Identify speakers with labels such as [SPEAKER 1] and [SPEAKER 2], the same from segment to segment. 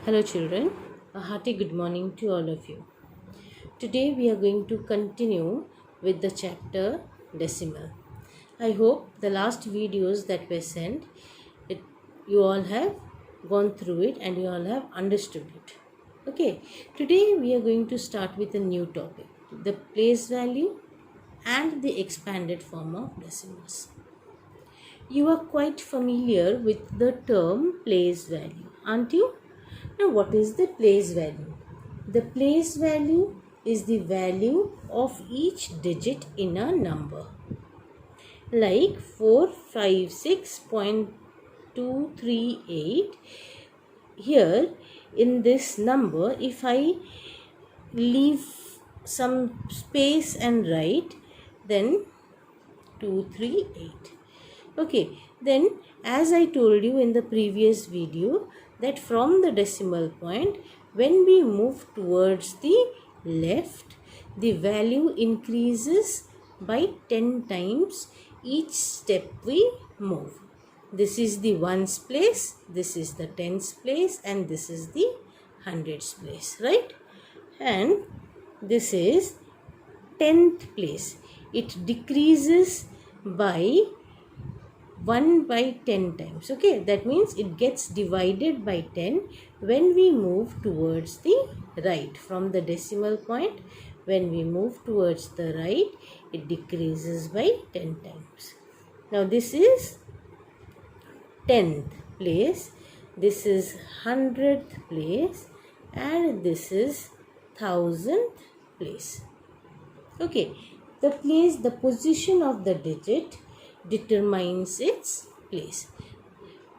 [SPEAKER 1] Hello children, a hearty good morning to all of you. Today we are going to continue with the chapter decimal. I hope the last videos that were sent, you all have gone through it and you all have understood it. Okay, today we are going to start with a new topic, the place value and the expanded form of decimals. You are quite familiar with the term place value, aren't you? Now, what is the place value? The place value is the value of each digit in a number. Like 456.238. Here in this number, if I leave some space and write, then 238. Okay, then as I told you in the previous video that from the decimal point, when we move towards the left, the value increases by 10 times each step we move. This is the ones place, this is the tens place, and this is the hundreds place, right? And this is 10th place. It decreases by 1 by 10 times. Okay, that means it gets divided by 10 when we move towards the right. From the decimal point, when we move towards the right, it decreases by 10 times. Now this is 10th place, this is 100th place, and this is 1000th place. Okay, the position of the digit determines its place.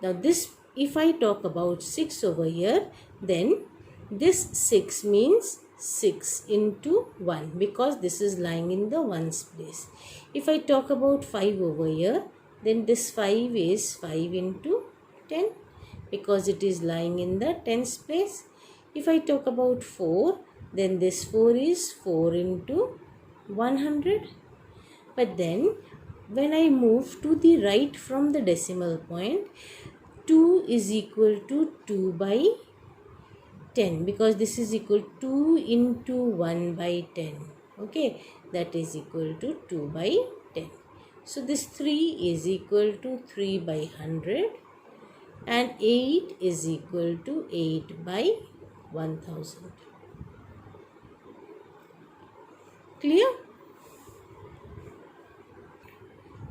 [SPEAKER 1] Now this, if I talk about 6 over here, then this 6 means 6 into 1 because this is lying in the ones place. If I talk about 5 over here, then this 5 is 5 into 10 because it is lying in the tens place. If I talk about 4, then this 4 is 4 into 100. But then when I move to the right from the decimal point, 2 is equal to 2 by 10 because this is equal to 2 into 1 by 10. Okay, that is equal to 2 by 10. So this 3 is equal to 3 by 100 and 8 is equal to 8 by 1000. Clear?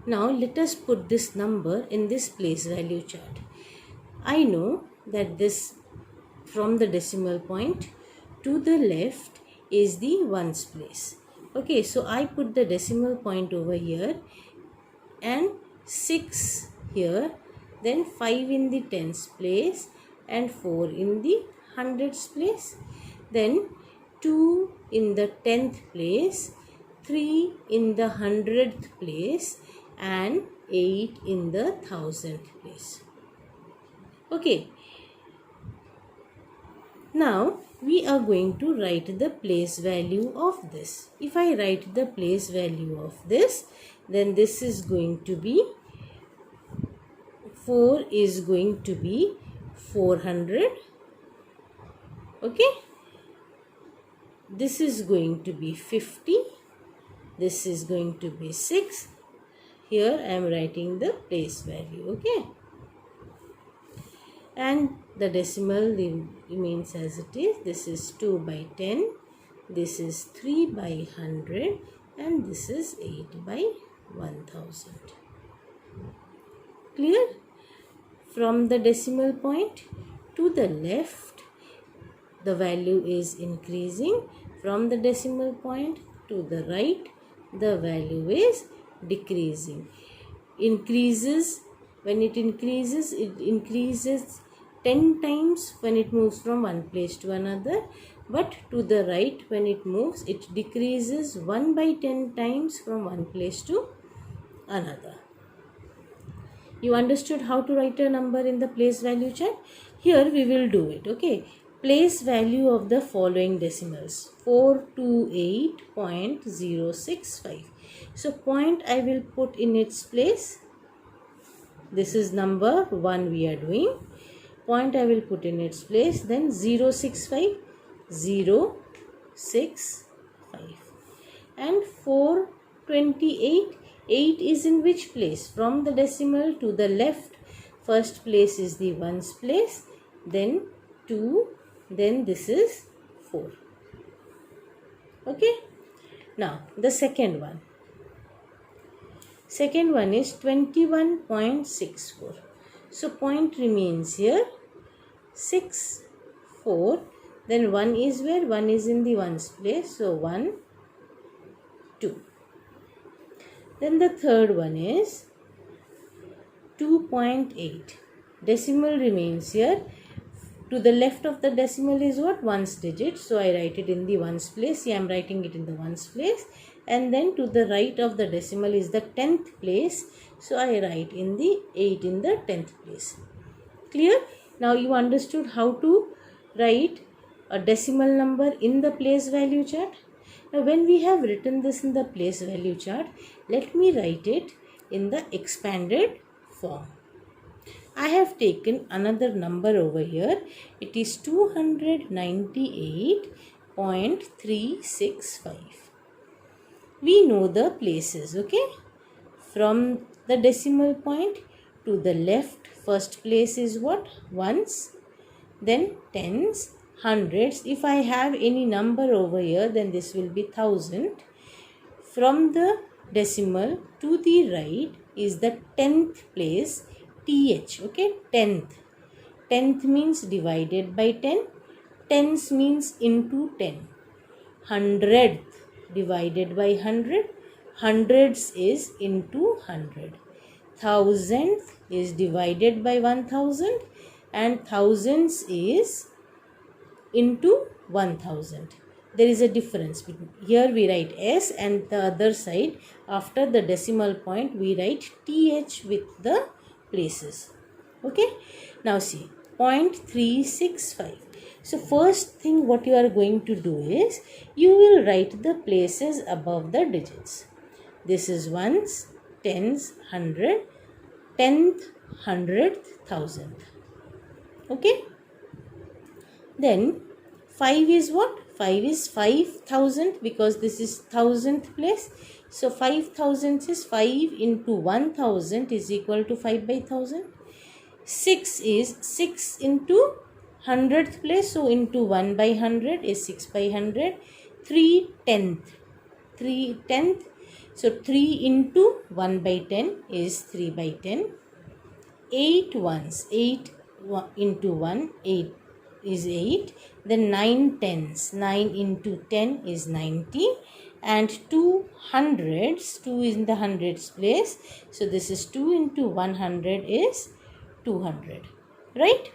[SPEAKER 1] Now let us put this number in this place value chart. I know that this from the decimal point to the left is the ones place. Okay, so I put the decimal point over here and 6 here, then 5 in the tens place and 4 in the hundreds place, then 2 in the 10th place, 3 in the 100th place, and 8 in the 1000th place. Okay, now we are going to write the place value of this. If I write the place value of this, then this is going to be 4 is going to be 400. Okay, this is going to be 50, this is going to be 6. Here I am writing the place value. Okay, and the decimal remains as it is. This is 2 by 10, this is 3 by 100, and this is 8 by 1000. Clear? From the decimal point to the left, the value is increasing. From the decimal point to the right, the value is decreasing. Increases, when it increases 10 times when it moves from one place to another, but to the right when it moves, it decreases 1 by 10 times from one place to another. You understood how to write a number in the place value chart? Here we will do it. Okay, place value of the following decimals: 428.065. So point I will put in its place. This is number 1 we are doing. point I will put in its place. Then 065, 065. And 428, 8 is in which place? From the decimal to the left, first place is the ones place, then 2, then this is 4. Okay. Now the second one. Second one is 21.64. So point remains here 6, 4. Then 1 is where? 1 is in the ones place. So 1, 2. Then the third one is 2.8. Decimal remains here. To the left of the decimal is what? Ones digit. So I write it in the ones place. See, I am writing it in the ones place. And then to the right of the decimal is the 10th place. So I write in the 8 in the 10th place. Clear? Now you understood how to write a decimal number in the place value chart. Now when we have written this in the place value chart, let me write it in the expanded form. I have taken another number over here. It is 298.365. We know the places, okay? From the decimal point to the left, first place is what? Ones, then tens, hundreds. If I have any number over here, then this will be 1000. From the decimal to the right is the 10th place, TH, okay? 10th. 10th means divided by 10. Tens means into 10. 100th divided by 100. Hundreds is into 100. 1000th is divided by 1000 and thousands is into 1000. There is a difference. Here we write S and the other side after the decimal point we write TH with the places. Okay. Now see 0.365. So first thing what you are going to do is you will write the places above the digits. This is ones, tens, 100, 10th, 100th, 1000th. Okay. Then 5 is what? 5 is 5000 because this is 1000th place. So 5000 is 5 into 1000 is equal to 5 by 1000. 6 is 6 into 100th place. So into 1 by 100 is 6 by 100. 3 tenth. 3 tenth. So 3 into 1 by 10 is 3 by 10. 8 ones. 8 into 1, 8 is 8. Then 9 tens. 9 into 10 is 90. And 2 hundreds. 2 is in the hundreds place. So this is 2 into 100 is 200. Right?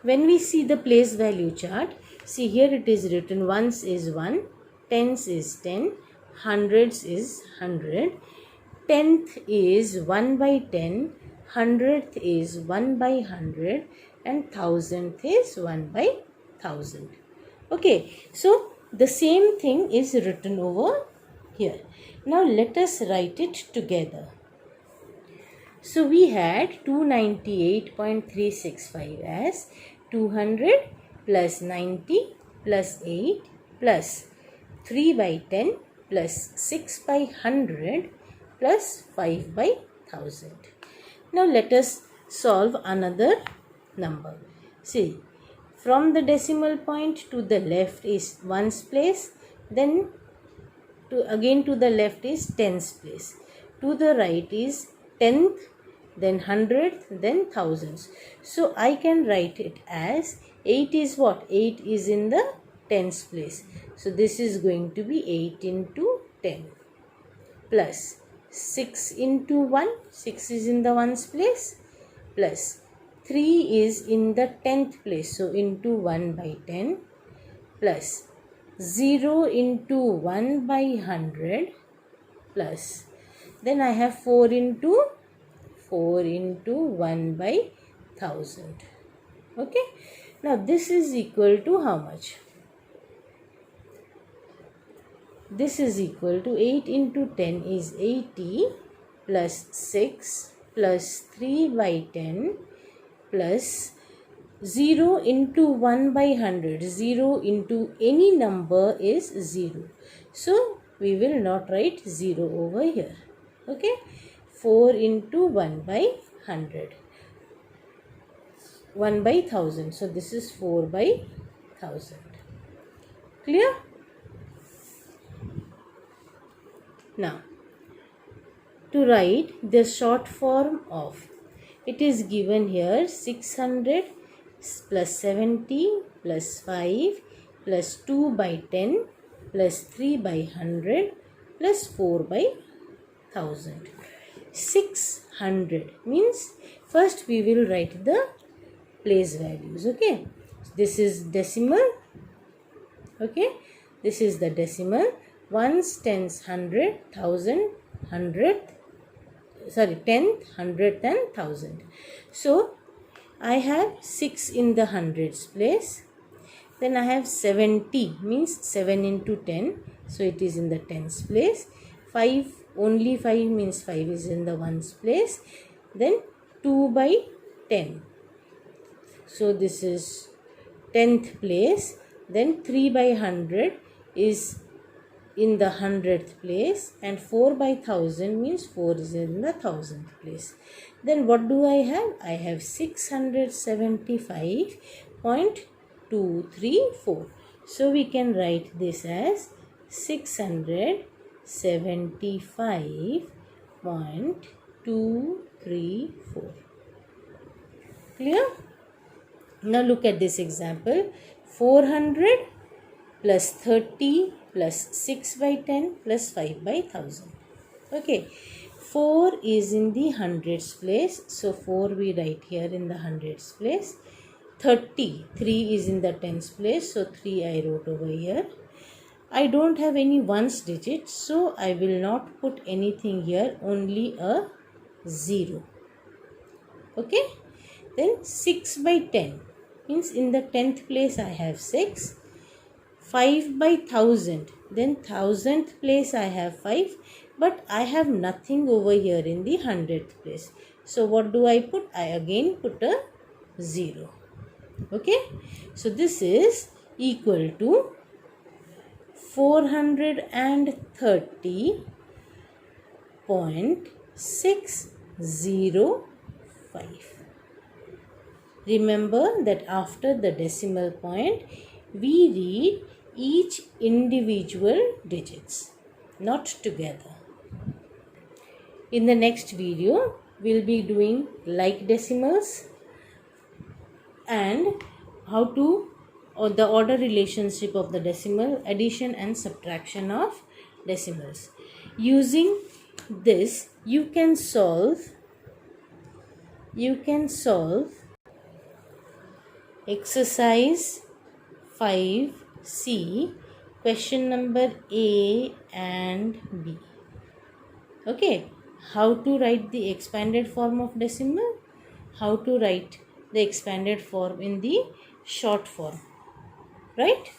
[SPEAKER 1] When we see the place value chart, see here it is written ones is 1, tens is 10, hundreds is 100, 10th is 1 by 10, 100th is 1 by 100 and 1000th is 1 by 1000. Okay, so the same thing is written over here. Now let us write it together. So we had 298.365 as 200 plus 90 plus 8 plus 3 by 10 plus 6 by 100 plus 5 by 1000. Now let us solve another number. See, from the decimal point to the left is ones place, then again to the left is tens place. To the right is 10th, then 100th, then thousands. So I can write it as 8 is what? 8 is in the tens place. So this is going to be 8 into 10 plus 6 into 1. 6 is in the ones place plus 3 is in the 10th place. So into 1 by 10 plus 0 into 1 by 100 plus then I have 4 into 1 by 1000. Okay. Now this is equal to how much? This is equal to 8 into 10 is 80 plus 6 plus 3 by 10 plus 0 into 1 by 100. 0 into any number is 0. So we will not write 0 over here. Okay. 4 into 1 by 100. 1 by 1000. So this is 4 by 1000. Clear? Now, to write the short form of, it is given here 600 plus 70 plus 5 plus 2 by 10 plus 3 by 100 plus 4 by 1000. 600 means first we will write the place values. Okay, this is decimal. Okay, this is the decimal. Ones, tens, hundred, thousand, hundredth, sorry, tenth, hundredth and thousand. So I have 6 in the hundreds place. Then I have 70 means 7 into 10. So it is in the tens place. 5, only 5 means 5 is in the ones place. Then 2 by 10. So this is 10th place. Then 3 by 100 is in the 100th place, and 4 by 1000 means 4 is in the 1000th place. Then what do I have? I have 675.234. So we can write this as 675.234. Clear? Now look at this example. 400 plus 30 plus 6 by 10 plus 5 by 1000. Okay. 4 is in the hundreds place. So 4 we write here in the hundreds place. 30. 3 is in the tens place. So 3 I wrote over here. I don't have any ones digit. So I will not put anything here. Only a 0. Okay. Then 6 by 10. Means in the 10th place I have 6. 5 by 1000. Then 1000th place I have 5. But I have nothing over here in the 100th place. So what do I put? I again put a 0. Okay. So this is equal to 430.605. Remember that after the decimal point, we read each individual digits, not together. In the next video, we'll be doing like decimals and how to, or the order relationship of the decimal, addition and subtraction of decimals. Using this, you can solve exercise 5C, question number A and B. Okay, how to write the expanded form of decimal, how to write the expanded form in the short form, right?